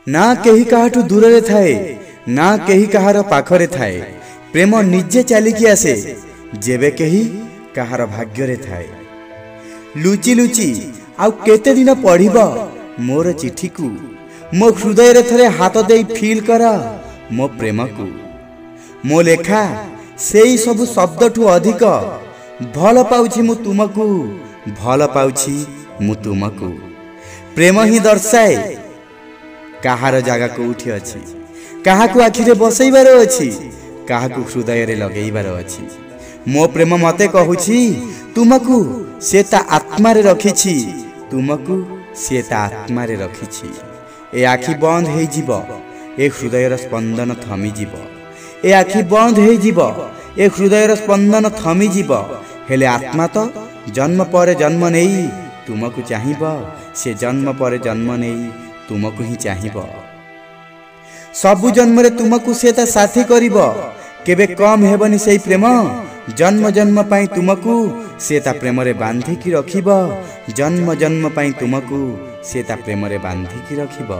ना केही काहाठू दूर रे थाए ना केही कहार पाखरे थाए प्रेम निजे चलिकी आसे जेबे केही कहार भाग्य रे थाए। लुचि लुचि आउ केते दिन पढ़िब मोर चिठी को मो हृदय रे थरे हाथ दे फील कर मो प्रेम को मो लेखा सेई सब शब्द ठू अधिक भल पाउछि मु तुमको भल पाउछि मु तुमको। प्रेम ही दर्शाए कहार जगह कोठी अछि काहाकू आखिरे बसैबार अछि काहाकू हृदय रे लगैबार अछि। मो प्रेम मते कहूछि तुमको से ता आत्मा रे रखिछि तुमको से ता आत्मा रे रखिछि। ए आखि बंद हे जीव ए हृदयर स्पंदन थमी जीव ए आखि बंद हे जीव ए हृदयर स्पंदन थमी जीव हेले आत्मा तो जन्म पर जन्म नहीं तुमको चाहिब से जन्म पर जन्म नहीं तुमको ही चाहिब। सबु जन्म रे तुमको से ता साथी करिब केबे कम हेबनी सेई प्रेम जन्म जन्म पाई तुमको से ता प्रेम रे बांधी की रखिब जन्म जन्म पाई तुमको से ता प्रेम रे बांधी की रखिब।